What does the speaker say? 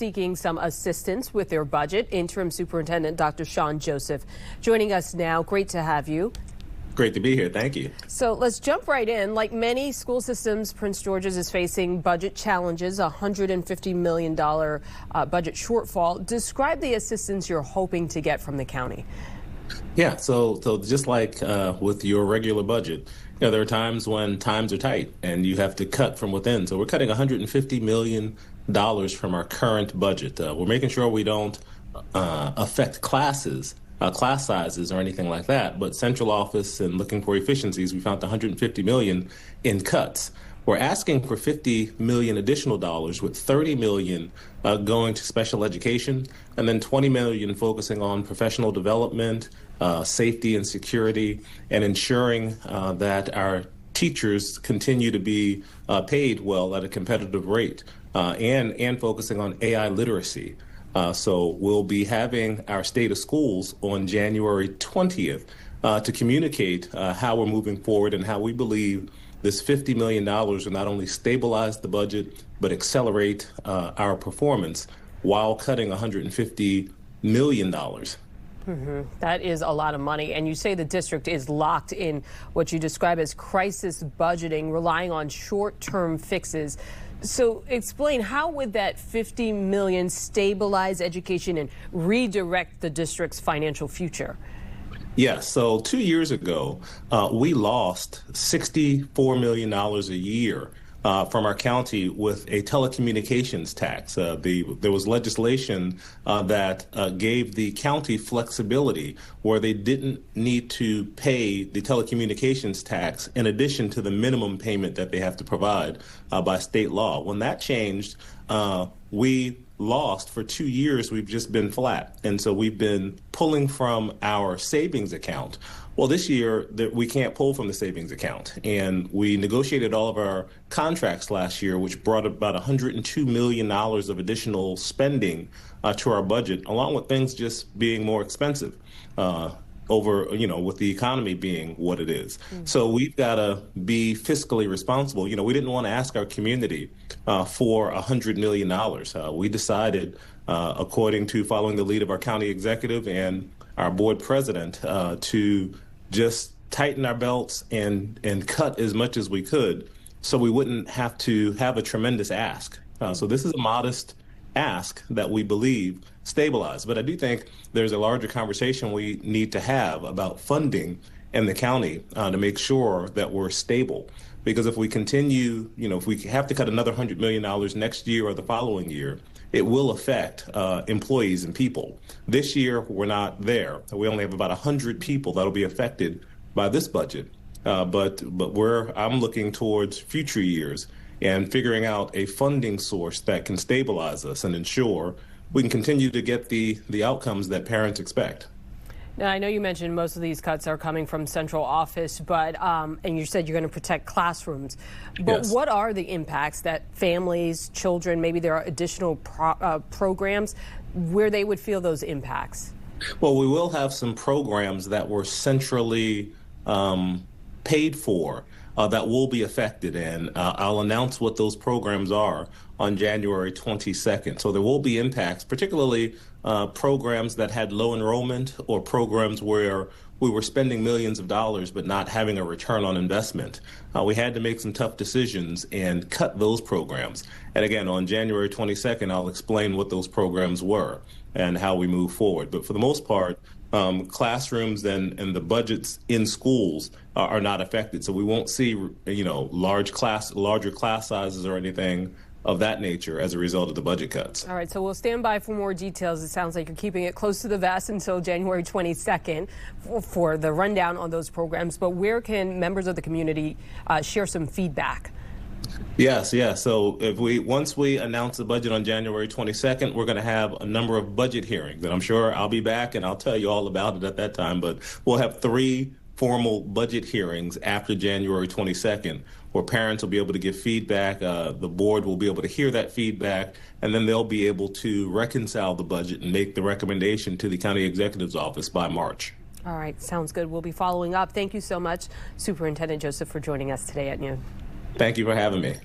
seeking some assistance with their budget. Interim Superintendent Dr. Shawn Joseph joining us now. Great to have you. Great to be here. Thank you. So let's jump right in. Like many school systems, Prince George's is facing budget challenges, a $150 million budget shortfall. Describe the assistance you're hoping to get from the county. Yeah, so just like with your regular budget, there are times when times are tight and you have to cut from within. So we're cutting $150 million from our current budget. We're making sure we don't affect class sizes or anything like that, but central office and looking for efficiencies, we found $150 million in cuts. We're asking for $50 million additional dollars, with $30 million going to special education, and then $20 million focusing on professional development, safety and security, and ensuring that our teachers continue to be paid well at a competitive rate, and focusing on AI literacy. So we'll be having our state of schools on January 20th to communicate how we're moving forward and how we believe this $50 million will not only stabilize the budget, but accelerate our performance while cutting $150 million. That is a lot of money. And you say the district is locked in what you describe as crisis budgeting, relying on short-term fixes. So explain, how would that $50 million stabilize education and redirect the district's financial future? Yes. So 2 years ago, we lost $64 million a year from our county with a telecommunications tax. There was legislation that gave the county flexibility where they didn't need to pay the telecommunications tax in addition to the minimum payment that they have to provide by state law. When that changed, we lost for 2 years. We've just been flat. And so we've been pulling from our savings account. Well, this year we can't pull from the savings account. And we negotiated all of our contracts last year, which brought about $102 million of additional spending to our budget, along with things just being more expensive with the economy being what it is. So we've got to be fiscally responsible. We didn't want to ask our community for $100 million. We decided, according to following the lead of our county executive and our board president, to just tighten our belts and cut as much as we could so we wouldn't have to have a tremendous ask. So this is a modest ask that we believe stabilize. But I do think there's a larger conversation we need to have about funding in the county to make sure that we're stable. Because if we continue, if we have to cut another $100 million next year or the following year, it will affect employees and people. This year, we're not there. We only have about 100 people that'll be affected by this budget. But I'm looking towards future years and figuring out a funding source that can stabilize us and ensure we can continue to get the outcomes that parents expect. Now, I know you mentioned most of these cuts are coming from central office, but and you said you're going to protect classrooms. But yes, what are the impacts that families, children, maybe there are additional programs where they would feel those impacts? Well, we will have some programs that were centrally paid for that will be affected, and I'll announce what those programs are on January 22nd. So there will be impacts, particularly programs that had low enrollment or programs where we were spending millions of dollars but not having a return on investment. We had to make some tough decisions and cut those programs. And again, on January 22nd, I'll explain what those programs were and how we move forward. But for the most part, classrooms and the budgets in schools are not affected. So we won't see, larger class sizes or anything of that nature as a result of the budget cuts. All right, so we'll stand by for more details. It sounds like you're keeping it close to the vest until January 22nd for the rundown on those programs. But where can members of the community share some feedback? Yes. So once we announce the budget on January 22nd, we're going to have a number of budget hearings, and I'm sure I'll be back and I'll tell you all about it at that time. But we'll have 3 formal budget hearings after January 22nd, where parents will be able to give feedback. The board will be able to hear that feedback, and then they'll be able to reconcile the budget and make the recommendation to the county executive's office by March. All right, sounds good. We'll be following up. Thank you so much, Superintendent Joseph, for joining us today at noon. Thank you for having me.